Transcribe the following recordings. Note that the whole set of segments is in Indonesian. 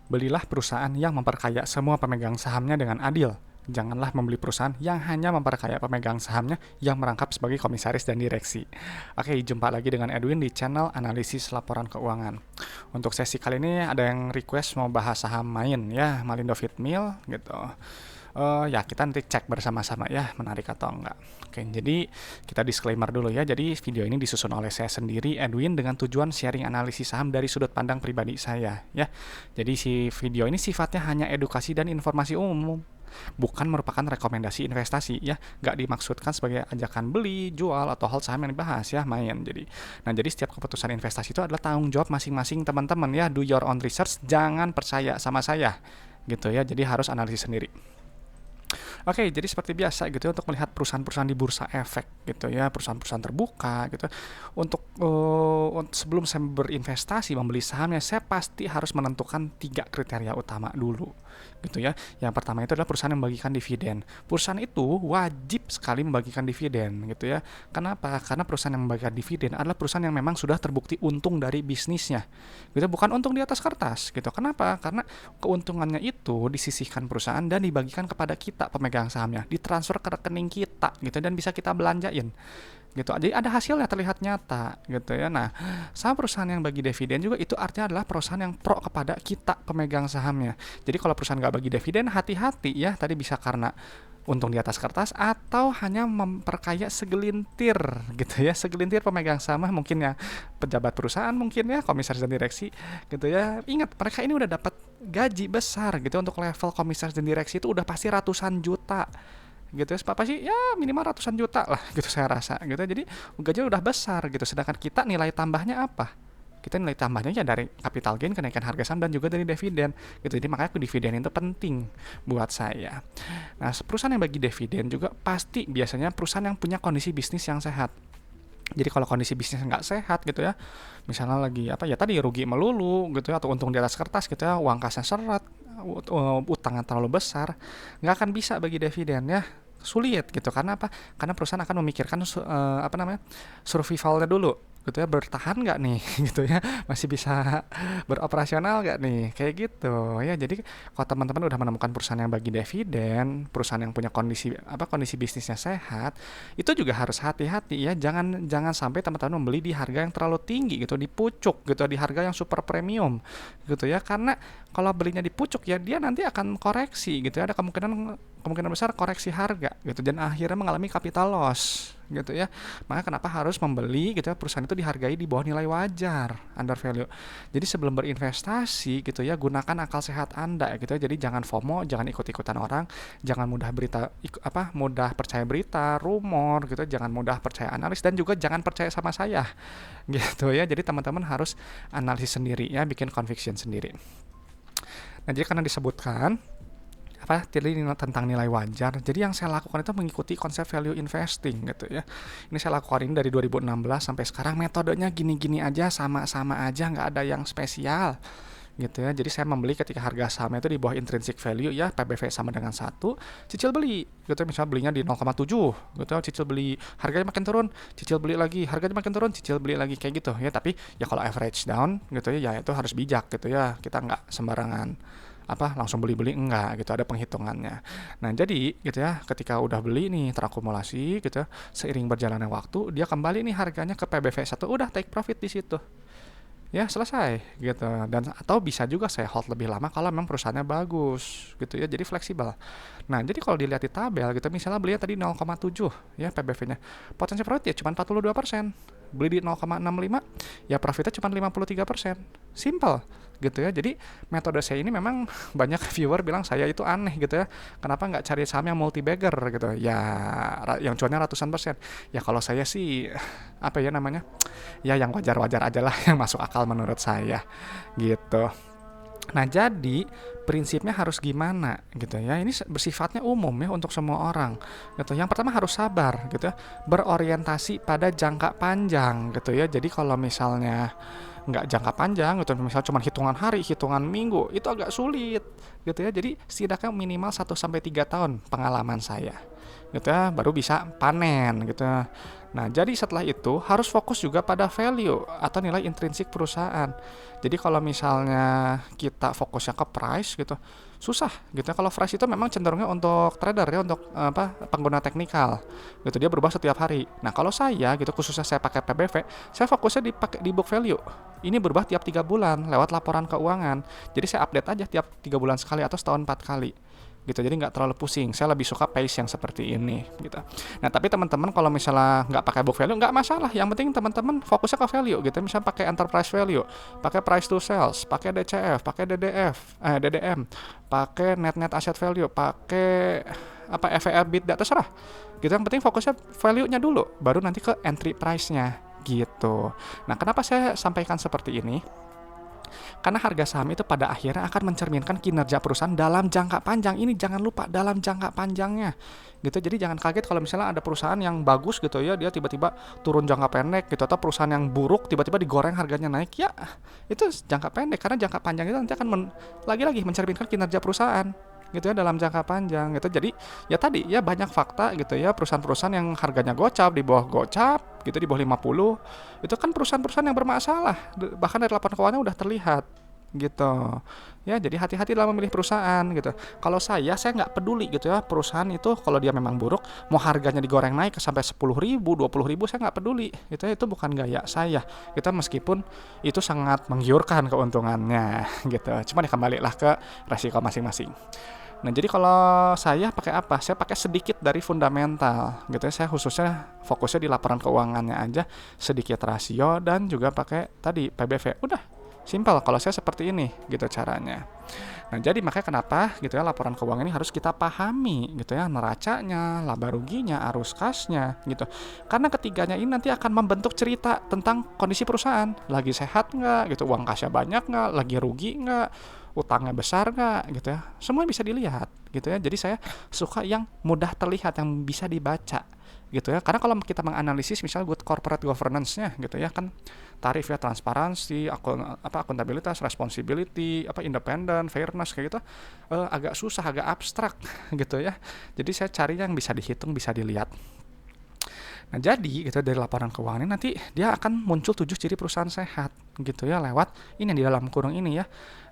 Belilah perusahaan yang memperkaya semua pemegang sahamnya dengan adil. Janganlah membeli perusahaan yang hanya memperkaya pemegang sahamnya yang merangkap sebagai komisaris dan direksi. Oke, jumpa lagi dengan Edwin di channel analisis laporan keuangan. Untuk sesi kali ini ada yang request mau bahas saham main ya, Malindo Feedmill gitu. Ya kita nanti cek bersama-sama ya menarik atau enggak. Oke, jadi kita disclaimer dulu ya. Jadi video ini disusun oleh saya sendiri, Edwin, dengan tujuan sharing analisis saham dari sudut pandang pribadi saya ya. Jadi si video ini sifatnya hanya edukasi dan informasi umum, bukan merupakan rekomendasi investasi ya, nggak dimaksudkan sebagai ajakan beli, jual, atau hold saham yang dibahas ya, main. Jadi setiap keputusan investasi itu adalah tanggung jawab masing-masing teman-teman ya. Do your own research, jangan percaya sama saya gitu ya. Jadi harus analisis sendiri. Oke, jadi seperti biasa gitu ya, untuk melihat perusahaan-perusahaan di bursa efek gitu ya, perusahaan-perusahaan terbuka gitu. Sebelum saya berinvestasi membeli sahamnya, saya pasti harus menentukan 3 kriteria utama dulu gitu ya. Yang pertama itu adalah perusahaan yang membagikan dividen. Perusahaan itu wajib sekali membagikan dividen gitu ya. Kenapa? Karena perusahaan yang membagikan dividen adalah perusahaan yang memang sudah terbukti untung dari bisnisnya. Gitu, bukan untung di atas kertas gitu. Kenapa? Karena keuntungannya itu disisihkan perusahaan dan dibagikan kepada kita pemegang sahamnya, ditransfer ke rekening kita gitu dan bisa kita belanjain gitu. Jadi ada hasilnya terlihat nyata gitu ya. Nah, saham perusahaan yang bagi dividen juga itu artinya adalah perusahaan yang pro kepada kita pemegang sahamnya. Jadi kalau perusahaan nggak bagi dividen, hati-hati ya. Tadi bisa karena untung di atas kertas atau hanya memperkaya segelintir gitu ya, segelintir pemegang saham, mungkin ya pejabat perusahaan, mungkin ya komisaris dan direksi gitu ya. Ingat, mereka ini udah dapat gaji besar gitu. Untuk level komisaris dan direksi itu udah pasti ratusan juta gitu ya. Apa sih ya, minimal ratusan juta lah gitu saya rasa gitu. Jadi gajinya udah besar gitu, sedangkan kita nilai tambahnya apa? Kita nilai tambahnya ya dari capital gain, kenaikan harga saham, dan juga dari dividen gitu. Jadi makanya dividen itu penting buat saya. Nah, perusahaan yang bagi dividen juga pasti biasanya perusahaan yang punya kondisi bisnis yang sehat. Jadi kalau kondisi bisnis nggak sehat gitu ya, misalnya lagi apa ya tadi, rugi melulu gitu ya, atau untung di atas kertas gitu ya, uang kasnya seret, utangnya terlalu besar, nggak akan bisa bagi dividen ya, sulit gitu. Karena apa? Karena perusahaan akan memikirkan survivalnya dulu gitu ya, bertahan nggak nih gitu ya, masih bisa beroperasional nggak nih, kayak gitu ya. Jadi kalau teman-teman udah menemukan perusahaan yang bagi dividen, perusahaan yang punya kondisi bisnisnya sehat, itu juga harus hati-hati ya. Jangan jangan sampai teman-teman membeli di harga yang terlalu tinggi gitu, di pucuk gitu, di harga yang super premium gitu ya. Karena kalau belinya di pucuk ya, dia nanti akan koreksi gitu ya, ada kemungkinan kemungkinan besar koreksi harga gitu, dan akhirnya mengalami capital loss gitu ya. Maka kenapa harus membeli gitu ya, perusahaan itu dihargai di bawah nilai wajar, under value. Jadi sebelum berinvestasi gitu ya, gunakan akal sehat Anda gitu ya. Jadi jangan FOMO, jangan ikut-ikutan orang, jangan mudah percaya berita, rumor gitu, jangan mudah percaya analis, dan juga jangan percaya sama saya gitu ya. Jadi teman-teman harus analisis sendiri ya, bikin conviction sendiri. Nah, jadi karena disebutkan tadi tentang nilai wajar, jadi yang saya lakukan itu mengikuti konsep value investing gitu ya. Ini saya lakukan ini dari 2016 sampai sekarang, metodenya gini-gini aja, sama-sama aja, nggak ada yang spesial gitu ya. Jadi saya membeli ketika harga sahamnya itu di bawah intrinsic value ya, PBV sama dengan 1, cicil beli gitu. Misalnya belinya di 0,7 gitu, cicil beli, harganya makin turun, cicil beli lagi, harganya makin turun, cicil beli lagi, kayak gitu ya. Tapi ya kalau average down gitu ya, itu harus bijak gitu ya. Kita nggak sembarangan langsung beli-beli, enggak gitu, ada penghitungannya. Nah, jadi gitu ya, ketika udah beli nih terakumulasi gitu ya, seiring berjalannya waktu dia kembali nih harganya ke PBV 1, udah take profit di situ. Ya, selesai gitu. Dan atau bisa juga saya hold lebih lama kalau memang perusahaannya bagus gitu ya, jadi fleksibel. Nah, jadi kalau dilihat di tabel gitu, misalnya belinya tadi 0,7 ya PBV-nya, potensi profit ya cuma 42%. Beli di 0,65 ya profitnya cuma 53%. Simple gitu ya. Jadi metode saya ini memang banyak viewer bilang saya itu aneh gitu ya, kenapa nggak cari saham yang multi bagger gitu ya, yang cuannya ratusan persen. Ya kalau saya sih ya yang wajar-wajar aja lah, yang masuk akal menurut saya gitu. Nah, jadi prinsipnya harus gimana gitu ya, ini bersifatnya umum ya untuk semua orang gitu. Yang pertama harus sabar gitu ya, berorientasi pada jangka panjang gitu ya. Jadi kalau misalnya nggak jangka panjang gitu, misalnya cuma hitungan hari, hitungan minggu, itu agak sulit gitu ya. Jadi setidaknya minimal 1 sampai 3 tahun pengalaman saya gitu ya, baru bisa panen gitu. Nah, jadi setelah itu harus fokus juga pada value atau nilai intrinsik perusahaan. Jadi kalau misalnya kita fokusnya ke price gitu, susah gitu ya. Kalau price itu memang cenderungnya untuk trader ya, untuk pengguna teknikal gitu, dia berubah setiap hari. Nah, kalau saya gitu, khususnya saya pakai PBV, saya fokusnya di book value. Ini berubah tiap 3 bulan lewat laporan keuangan. Jadi saya update aja tiap 3 bulan sekali atau setahun 4 kali gitu, jadi nggak terlalu pusing. Saya lebih suka pace yang seperti ini gitu. Nah, tapi teman-teman kalau misalnya nggak pakai book value nggak masalah, yang penting teman-teman fokusnya ke value gitu. Misalnya pakai enterprise value, pakai price to sales, pakai DCF, pakai DDM, pakai net asset value, pakai FVR bid, terserah gitu. Yang penting fokusnya value-nya dulu, baru nanti ke entry price-nya gitu. Nah, kenapa saya sampaikan seperti ini? Karena harga saham itu pada akhirnya akan mencerminkan kinerja perusahaan dalam jangka panjang. Ini jangan lupa, dalam jangka panjangnya gitu. Jadi jangan kaget kalau misalnya ada perusahaan yang bagus gitu ya, dia tiba-tiba turun jangka pendek gitu, atau perusahaan yang buruk tiba-tiba digoreng harganya naik. Ya, itu jangka pendek, karena jangka panjang itu nanti akan lagi-lagi mencerminkan kinerja perusahaan gitu ya dalam jangka panjang gitu. Jadi ya tadi ya, banyak fakta gitu ya, perusahaan-perusahaan yang harganya gocap, di bawah gocap gitu, di bawah 50, itu kan perusahaan-perusahaan yang bermasalah, bahkan dari laporan keuangannya udah terlihat gitu ya. Jadi hati-hati dalam memilih perusahaan gitu. Kalau saya nggak peduli gitu ya, perusahaan itu kalau dia memang buruk, mau harganya digoreng naik ke sampai 10.000, 20.000, saya nggak peduli gitu ya. Itu bukan gaya saya gitu, meskipun itu sangat menggiurkan keuntungannya gitu. Cuman ya kembalilah ke resiko masing-masing. Nah, jadi kalau saya pakai apa? Saya pakai sedikit dari fundamental gitu ya. Saya khususnya fokusnya di laporan keuangannya aja, sedikit rasio, dan juga pakai tadi PBV. Udah, simpel kalau saya seperti ini gitu caranya. Nah, jadi makanya kenapa gitu ya, laporan keuangan ini harus kita pahami gitu ya, neracanya, laba ruginya, arus kasnya gitu. Karena ketiganya ini nanti akan membentuk cerita tentang kondisi perusahaan. Lagi sehat nggak gitu, uang kasnya banyak nggak, lagi rugi nggak, utangnya besar nggak gitu ya. Semua bisa dilihat gitu ya. Jadi saya suka yang mudah terlihat, yang bisa dibaca gitu ya. Karena kalau kita menganalisis misalnya good corporate governance-nya gitu ya, kan tarif ya, transparansi, akuntabilitas, responsibility, independen, fairness kayak gitu, agak susah, agak abstrak gitu ya. Jadi saya cari yang bisa dihitung, bisa dilihat. Nah, jadi gitu, dari laporan keuangan ini nanti dia akan muncul 7 ciri perusahaan sehat gitu ya, lewat ini yang di dalam kurung ini ya,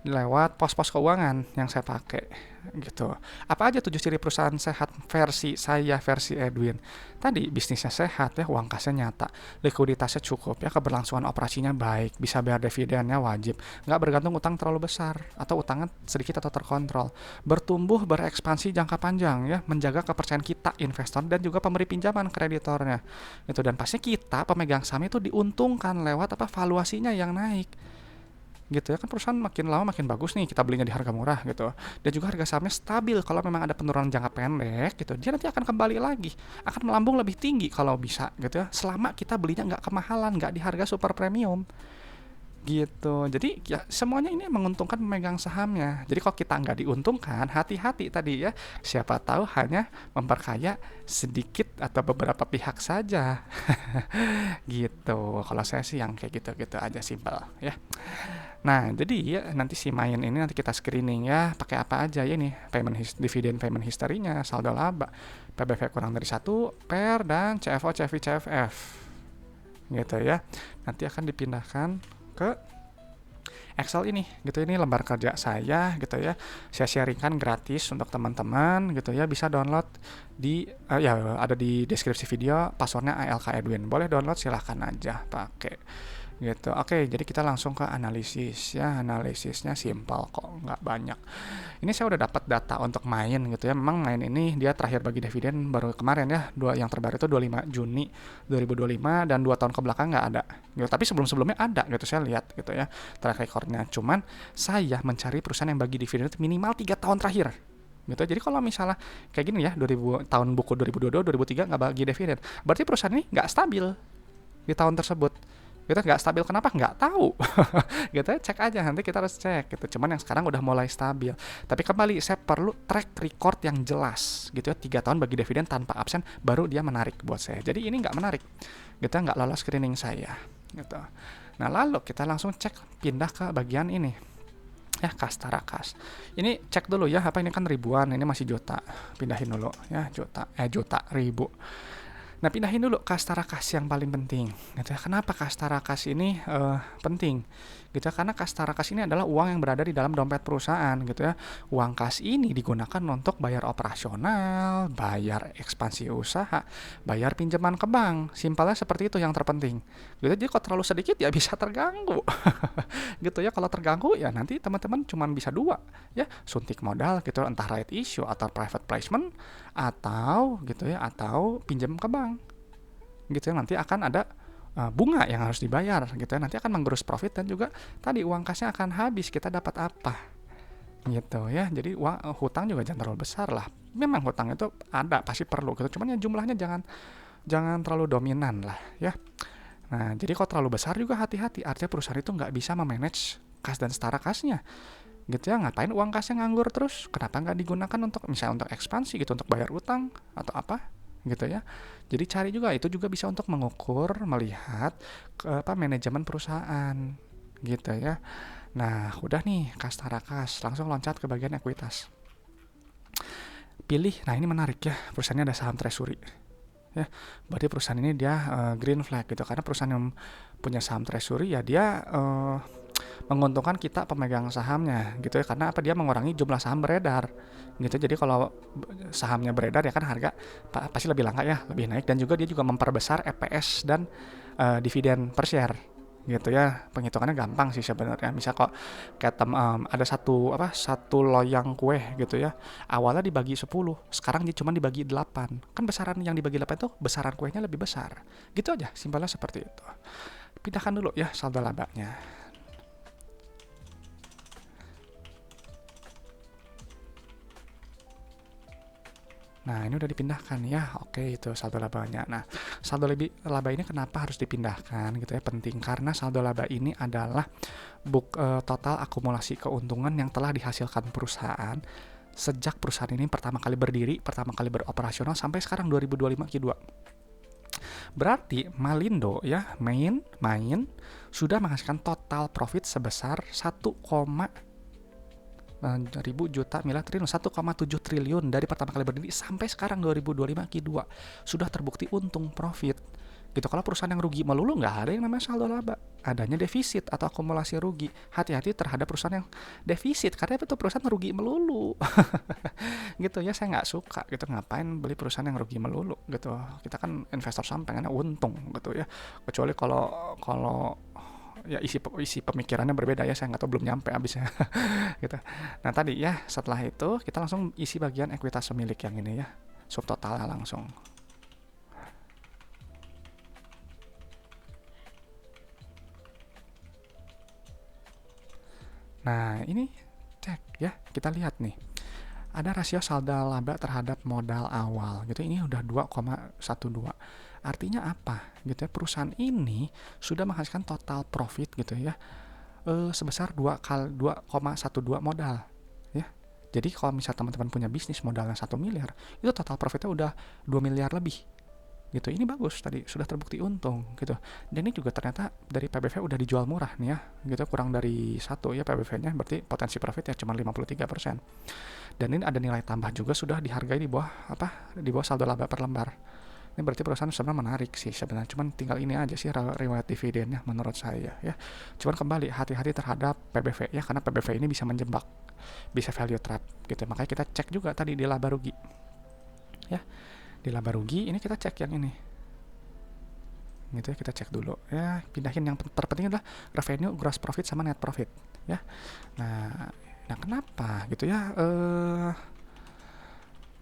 lewat pos-pos keuangan yang saya pakai gitu. Apa aja 7 ciri perusahaan sehat versi saya, versi Edwin? Tadi bisnisnya sehat ya, uang kasnya nyata, likuiditasnya cukup ya, keberlangsungan operasinya baik, bisa bayar dividennya wajib, nggak bergantung utang terlalu besar atau utangnya sedikit atau terkontrol, bertumbuh, berekspansi jangka panjang ya, menjaga kepercayaan kita investor dan juga pemberi pinjaman, kreditornya itu. Dan pasti kita pemegang saham itu diuntungkan lewat valuasinya yang naik gitu ya. Kan perusahaan makin lama makin bagus nih, kita belinya di harga murah gitu, dan juga harga sahamnya stabil. Kalau memang ada penurunan jangka pendek gitu, dia nanti akan kembali lagi, akan melambung lebih tinggi kalau bisa gitu ya, selama kita belinya nggak kemahalan, nggak di harga super premium gitu. Jadi ya semuanya ini menguntungkan pemegang sahamnya. Jadi kalau kita nggak diuntungkan, hati-hati tadi ya, siapa tahu hanya memperkaya sedikit atau beberapa pihak saja gitu. Kalau saya sih yang kayak gitu-gitu aja, simpel ya. Nah, jadi ya nanti si main ini nanti kita screening ya, pakai apa aja ya nih, dividen payment history-nya, saldo laba, PBV kurang dari 1, PER, dan CFO, CFI, CFF gitu ya. Nanti akan dipindahkan ke Excel ini gitu. Ini lembar kerja saya gitu ya, saya sharingkan gratis untuk teman-teman gitu ya. Bisa download di ya ada di deskripsi video, passwordnya ALK Edwin, boleh download, silahkan aja pakai gitu. Oke, jadi kita langsung ke analisis ya. Analisisnya simpel kok, nggak banyak. Ini saya udah dapat data untuk main gitu ya. Memang main ini dia terakhir bagi dividen baru kemarin ya, yang terbaru itu 25 Juni 2025, dan 2 tahun ke belakang nggak ada gitu. Tapi sebelum-sebelumnya ada gitu, saya lihat gitu ya track recordnya. Cuman saya mencari perusahaan yang bagi dividen itu minimal 3 tahun terakhir gitu. Jadi kalau misalnya kayak gini ya, tahun buku 2022, 2003 nggak bagi dividen, berarti perusahaan ini nggak stabil di tahun tersebut. Kita nggak stabil, kenapa? Nggak tahu gitu ya, cek aja, nanti kita harus cek gitu. Cuman yang sekarang udah mulai stabil. Tapi kembali, saya perlu track record yang jelas gitu ya, 3 tahun bagi dividen tanpa absen, baru dia menarik buat saya. Jadi ini nggak menarik gitu, nggak lolos screening saya gitu. Nah, lalu kita langsung cek, pindah ke bagian ini ya, kas tarakas. Ini cek dulu ya, ini kan ribuan, ini masih juta, pindahin dulu ya, juta ribu. Nah, pindahin dulu kasta rakas yang paling penting, gitu ya. Kenapa kasta rakas ini penting? Gitu ya, karena kasta rakas ini adalah uang yang berada di dalam dompet perusahaan, gitu ya. Uang kas ini digunakan untuk bayar operasional, bayar ekspansi usaha, bayar pinjaman ke bank. Simpelnya seperti itu yang terpenting. Gitu. Jadi kalau terlalu sedikit ya bisa terganggu. Gitu ya. Kalau terganggu ya nanti teman-teman cuma bisa dua, ya, suntik modal gitu, entah right issue atau private placement, atau gitu ya, atau pinjam ke bank gitu ya. Nanti akan ada bunga yang harus dibayar gitu ya, nanti akan menggerus profit, dan juga tadi uang kasnya akan habis, kita dapat apa gitu ya. Jadi hutang juga jangan terlalu besar lah. Memang hutang itu ada, pasti perlu gitu, cuman ya jumlahnya jangan terlalu dominan lah ya. Nah, jadi kalau terlalu besar juga hati-hati, artinya perusahaan itu nggak bisa memanage kas dan setara kasnya gitu ya. Ngapain uang kasnya nganggur terus, kenapa nggak digunakan untuk misalnya untuk ekspansi gitu, untuk bayar utang atau apa gitu ya. Jadi cari juga, itu juga bisa untuk mengukur, melihat manajemen perusahaan gitu ya. Nah, udah nih kasta rakas, langsung loncat ke bagian ekuitas. Pilih, nah ini menarik ya, perusahaannya ada saham treasury ya. Berarti perusahaan ini dia green flag gitu, karena perusahaan yang punya saham treasury ya dia menguntungkan kita pemegang sahamnya gitu ya, karena apa, dia mengurangi jumlah saham beredar gitu. Jadi kalau sahamnya beredar ya kan harga pasti lebih langka ya, lebih naik, dan juga dia juga memperbesar EPS dan dividen per share gitu ya. Penghitungannya gampang sih sebenarnya. Misal kok kayak ada satu loyang kue gitu ya, awalnya dibagi 10, sekarang dia cuma dibagi 8, kan besaran yang dibagi 8 itu besaran kuenya lebih besar gitu aja, simpelnya seperti itu. Pindahkan dulu ya saldo labanya. Nah, ini udah dipindahkan ya. Oke, itu saldo labanya. Nah, saldo laba ini kenapa harus dipindahkan gitu ya? Penting karena saldo laba ini adalah total akumulasi keuntungan yang telah dihasilkan perusahaan sejak perusahaan ini pertama kali berdiri, pertama kali beroperasional sampai sekarang 2025 Q2. Berarti Malindo ya, main sudah menghasilkan total profit sebesar 1,7 triliun dari pertama kali berdiri sampai sekarang 2025 Q2 sudah terbukti untung profit gitu. Kalau perusahaan yang rugi melulu nggak ada yang namanya saldo laba, adanya defisit atau akumulasi rugi. Hati-hati terhadap perusahaan yang defisit, karena itu perusahaan rugi melulu. Gitu ya, saya nggak suka gitu, ngapain beli perusahaan yang rugi melulu gitu. Kita kan investor saham pengennya untung gitu ya, kecuali kalau ya isi pemikirannya berbeda ya, saya nggak tahu, belum nyampe abisnya. Gitu. Nah tadi ya, setelah itu kita langsung isi bagian ekuitas pemilik yang ini ya, subtotalnya langsung. Nah ini cek ya, kita lihat nih, ada rasio saldo laba terhadap modal awal gitu, ini udah 2,12. Artinya apa gitu ya, perusahaan ini sudah menghasilkan total profit gitu ya, sebesar 2,12 modal ya. Jadi kalau misal teman-teman punya bisnis modalnya 1 miliar, itu total profitnya udah 2 miliar lebih gitu. Ini bagus, tadi sudah terbukti untung gitu. Dan ini juga ternyata dari PBV udah dijual murah nih ya gitu, kurang dari 1 ya PBV-nya, berarti potensi profit ya cuma 53%. Dan ini ada nilai tambah juga, sudah dihargai di bawah saldo laba per lembar. Ini berarti perusahaan sebenarnya menarik sih sebenarnya, cuman tinggal ini aja sih riwayat dividennya menurut saya ya. Cuman kembali hati-hati terhadap PBV ya, karena PBV ini bisa menjebak, bisa value trap gitu. Makanya kita cek juga tadi di laba rugi ya. Di laba rugi ini kita cek yang ini gitu ya, kita cek dulu ya. Pindahin yang terpenting adalah revenue, gross profit sama net profit ya. Nah kenapa gitu ya,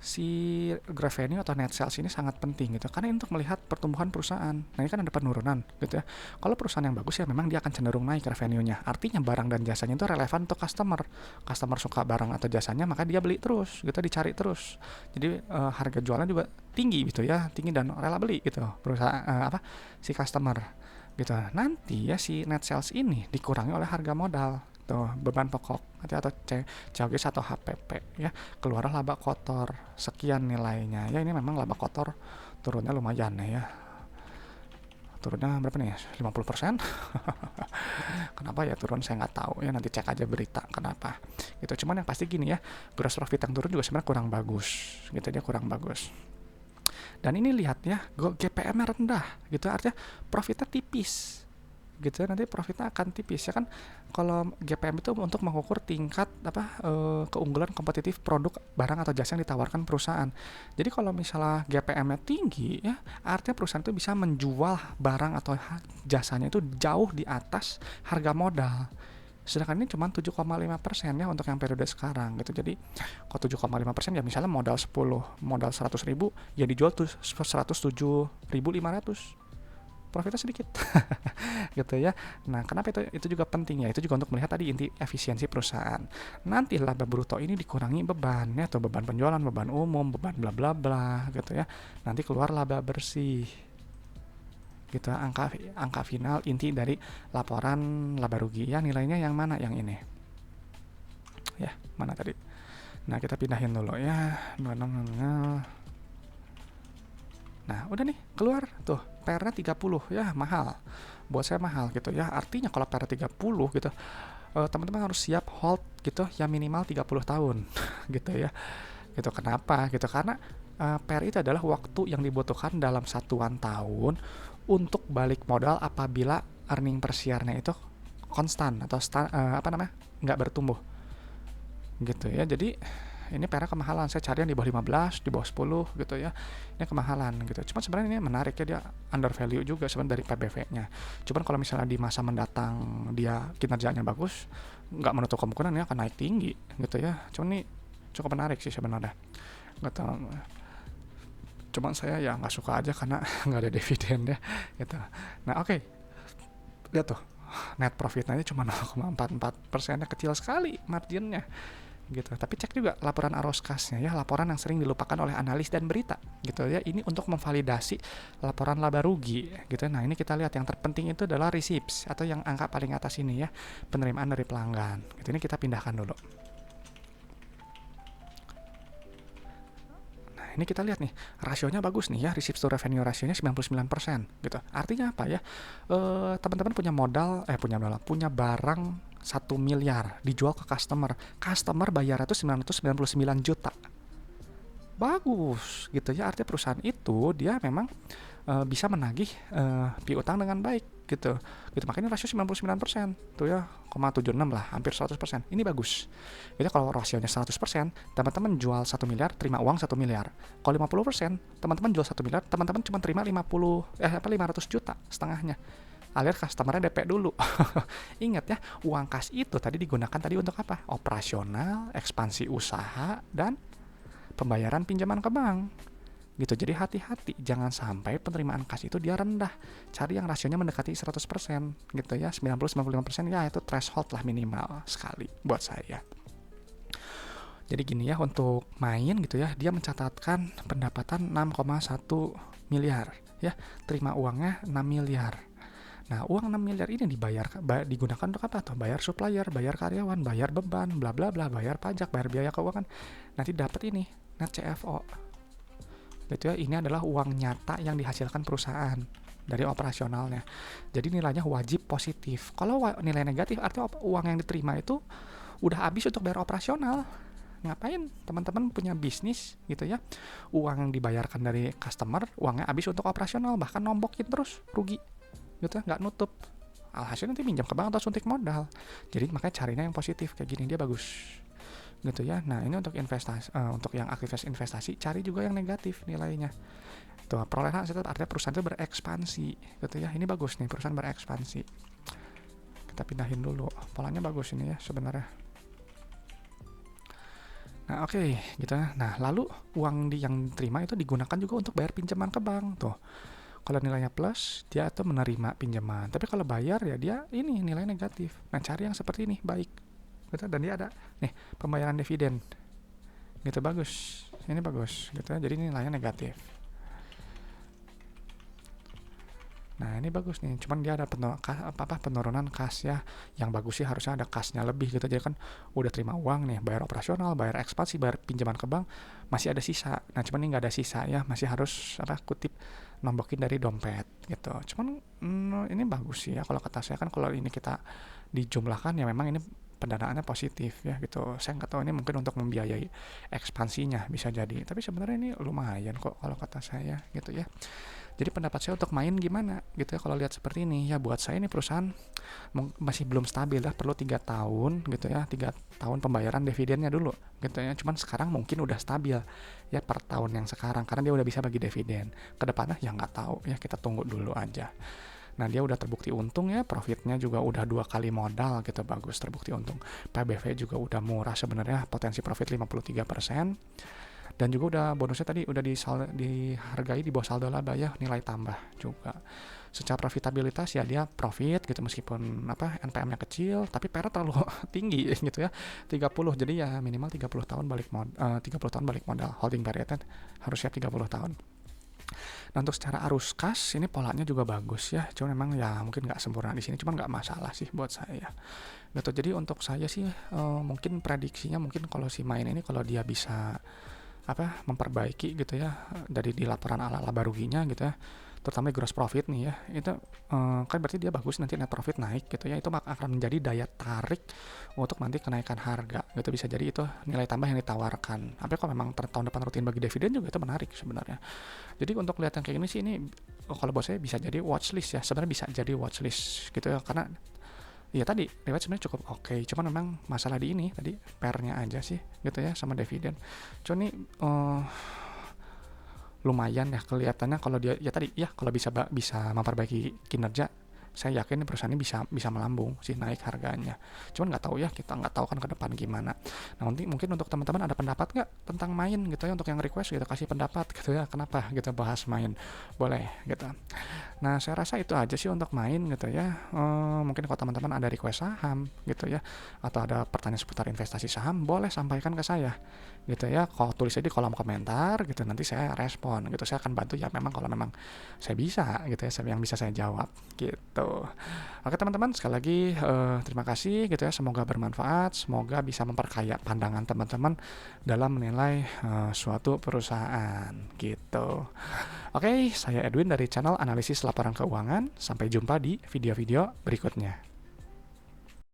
si revenue atau net sales ini sangat penting gitu, karena untuk melihat pertumbuhan perusahaan. Nah ini kan ada penurunan gitu ya. Kalau perusahaan yang bagus ya memang dia akan cenderung naik revenue-nya, artinya barang dan jasanya itu relevan untuk customer suka barang atau jasanya, maka dia beli terus gitu, dicari terus. Jadi harga jualnya juga tinggi gitu ya, tinggi dan rela beli gitu perusahaan si customer gitu. Nanti ya si net sales ini dikurangi oleh harga modal tuh, beban pokok atau COGS atau HPP ya, keluar laba kotor sekian nilainya ya. Ini memang laba kotor turunnya lumayan ya, turunnya berapa nih, 50%. Kenapa ya turun saya nggak tahu ya, nanti cek aja berita kenapa gitu. Cuman yang pasti gini ya, gross profit yang turun juga sebenarnya kurang bagus gitu, dia kurang bagus. Dan ini lihat ya, GPM-nya rendah gitu, artinya profitnya tipis gitu ya, nanti profitnya akan tipis ya kan. Kalau GPM itu untuk mengukur tingkat keunggulan kompetitif produk, barang atau jasa yang ditawarkan perusahaan. Jadi kalau misalnya GPM-nya tinggi ya, artinya perusahaan itu bisa menjual barang atau jasanya itu jauh di atas harga modal. Sedangkan ini cuma 7,5% ya untuk yang periode sekarang gitu. Jadi kalau 7,5% ya misalnya modal 10, modal 100.000 ya dijual tuh 107.500, profitnya sedikit gitu ya. Nah, kenapa itu juga penting ya? Itu juga untuk melihat tadi inti efisiensi perusahaan. Nanti laba bruto ini dikurangi beban ya, atau beban penjualan, beban umum, beban bla bla bla gitu ya. Nanti keluar laba bersih. Gitu, angka final inti dari laporan laba rugi ya. Nilainya yang mana? Yang ini. Ya, mana tadi? Nah, kita pindahin dulu ya. Nah, udah nih, keluar tuh PR-nya 30 ya, mahal. Buat saya mahal gitu ya. Artinya kalau PR 30 gitu, teman-teman harus siap hold gitu ya minimal 30 tahun gitu ya. Gitu, kenapa? Gitu karena PR itu adalah waktu yang dibutuhkan dalam satuan tahun untuk balik modal apabila earning per share-nya itu konstan atau nggak bertumbuh gitu ya. Jadi ini PR kemahalan, saya cari yang di bawah 15, di bawah 10 gitu ya. Ini kemahalan gitu. Cuman sebenarnya ini menarik ya, dia under value juga sebenarnya dari PBV-nya. Cuman kalau misalnya di masa mendatang dia kinerjanya bagus, nggak menutup kemungkinan ya akan naik tinggi gitu ya. Cuman ini cukup menarik sih sebenarnya. Nggak tahu. Cuman saya ya nggak suka aja karena nggak ada dividen ya gitu. Nah oke, lihat tuh net profitnya cuma 0,44%, kecil sekali marginnya gitu. Tapi cek juga laporan arus kasnya ya, laporan yang sering dilupakan oleh analis dan berita gitu ya. Ini untuk memvalidasi laporan laba rugi gitu. Nah, ini kita lihat yang terpenting itu adalah receipts atau yang angka paling atas ini ya, penerimaan dari pelanggan. Gitu, ini kita pindahkan dulu. Nah, ini kita lihat nih, rasionya bagus nih ya, receipts to revenue rasionya 99% gitu. Artinya apa ya? Teman-teman punya barang 1 miliar dijual ke customer bayar itu 999 juta, bagus gitu ya. Artinya perusahaan itu dia memang bisa menagih piutang dengan baik gitu. Makanya rasio 99% tuh ya, 0,76 lah, hampir 100%. Ini bagus. Jadi kalau rasionya 100%, teman-teman jual 1 miliar, terima uang 1 miliar. Kalau 50%, teman-teman jual 1 miliar, teman-teman cuma terima 500 juta setengahnya. Alias customernya DP dulu. Ingat ya, uang kas itu tadi digunakan tadi untuk apa? Operasional, ekspansi usaha, dan pembayaran pinjaman ke bank. Gitu. Jadi hati-hati, jangan sampai penerimaan kas itu dia rendah. Cari yang rasionya mendekati 100% gitu ya. 90-95% ya itu threshold lah minimal sekali buat saya. Jadi gini ya, untuk main gitu ya, dia mencatatkan pendapatan 6,1 miliar ya, terima uangnya 6 miliar. Nah, uang 6 miliar ini digunakan untuk apa tuh? Bayar supplier, bayar karyawan, bayar beban, bla bla bla, bayar pajak, bayar biaya keuangan. Nanti dapat ini net CFO. Gitu ya, ini adalah uang nyata yang dihasilkan perusahaan dari operasionalnya. Jadi nilainya wajib positif. Kalau nilai negatif artinya uang yang diterima itu udah habis untuk bayar operasional. Ngapain teman-teman punya bisnis gitu ya, uang yang dibayarkan dari customer, uangnya habis untuk operasional, bahkan nombokin terus, rugi gitu, nggak nutup. Alhasil nanti minjam ke bank atau suntik modal. Jadi makanya carinya yang positif kayak gini, dia bagus gitu ya. Nah, ini untuk investasi, untuk yang aktivitas investasi, cari juga yang negatif nilainya. Tuh, perolehan aset artinya perusahaan itu berekspansi gitu ya. Ini bagus nih, perusahaan berekspansi. Kita pindahin dulu, polanya bagus ini ya sebenarnya. Nah, oke, gitu ya. Nah, lalu uang yang diterima itu digunakan juga untuk bayar pinjaman ke bank tuh. Kalau nilainya plus, dia tuh menerima pinjaman. Tapi kalau bayar ya dia ini nilai negatif. Nah, cari yang seperti ini, baik. Gitu, dan dia ada nih pembayaran dividen. Gitu, bagus. Ini bagus, gitu. Jadi nilainya negatif. Nah, ini bagus nih. Cuman dia ada penurunan kas ya. Yang bagus sih harusnya ada kasnya lebih gitu. Jadi kan udah terima uang nih, bayar operasional, bayar ekspansi, bayar pinjaman ke bank, masih ada sisa. Nah, cuman ini nggak ada sisa ya, masih harus kutip nombokin dari dompet gitu. Cuman ini bagus sih ya kalau kata saya kan, kalau ini kita dijumlahkan ya memang ini pendanaannya positif ya gitu. Saya nggak tahu ini mungkin untuk membiayai ekspansinya bisa jadi. Tapi sebenarnya ini lumayan kok kalau kata saya gitu ya. Jadi pendapat saya untuk main gimana gitu ya kalau lihat seperti ini ya, buat saya ini perusahaan masih belum stabil ya, perlu 3 tahun gitu ya, 3 tahun pembayaran dividennya dulu gitu ya. Cuman sekarang mungkin udah stabil ya per tahun yang sekarang karena dia udah bisa bagi dividen. Kedepannya ya nggak tahu ya, kita tunggu dulu aja. Nah dia udah terbukti untung ya, profitnya juga udah 2 kali modal gitu, bagus terbukti untung. PBV juga udah murah sebenarnya, potensi profit 53%. Dan juga udah bonusnya tadi udah dihargai di bawah saldo laba ya, nilai tambah juga. Secara profitabilitas ya dia profit gitu, meskipun NPM-nya kecil tapi PR terlalu tinggi gitu ya, 30. Jadi ya minimal 30 tahun balik 30 tahun balik modal, holding periodnya harus siap 30 tahun. Nah untuk secara arus kas ini polanya juga bagus ya, cuma memang ya mungkin nggak sempurna di sini, cuma nggak masalah sih buat saya gitu. Jadi untuk saya sih mungkin prediksinya, mungkin kalau si main ini kalau dia bisa memperbaiki gitu ya dari di laporan laba ruginya gitu ya, terutama gross profit nih ya, itu kan berarti dia bagus, nanti net profit naik gitu ya, itu akan menjadi daya tarik untuk nanti kenaikan harga gitu. Bisa jadi itu nilai tambah yang ditawarkan. Tapi kalau memang tahun depan rutin bagi dividen juga itu menarik sebenarnya. Jadi untuk lihat yang kayak gini sih, ini kalau buat saya bisa jadi watchlist ya, sebenarnya bisa jadi watchlist gitu ya, karena ya tadi lewat sebenarnya cukup oke. Cuman memang masalah di ini tadi pairnya aja sih gitu ya sama dividen. Cuman nih lumayan ya kelihatannya kalau dia ya tadi ya, kalau bisa memperbaiki kinerja, saya yakin perusahaan ini bisa melambung sih, naik harganya. Cuman nggak tahu ya, kita nggak tahu kan ke depan gimana. Nah nanti mungkin untuk teman-teman ada pendapat nggak tentang main gitu ya, untuk yang request gitu kasih pendapat gitu ya, kenapa gitu bahas main, boleh gitu. Nah saya rasa itu aja sih untuk main gitu ya. Mungkin kalau teman-teman ada request saham gitu ya, atau ada pertanyaan seputar investasi saham, boleh sampaikan ke saya gitu ya. Kalau tulis aja di kolom komentar gitu, nanti saya respon gitu. Saya akan bantu ya, memang kalau memang saya bisa gitu ya, yang bisa saya jawab gitu. Oke teman-teman, sekali lagi terima kasih gitu ya, semoga bermanfaat, semoga bisa memperkaya pandangan teman-teman dalam menilai suatu perusahaan gitu. Oke, saya Edwin dari channel Analisis Laporan Keuangan. Sampai jumpa di video-video berikutnya.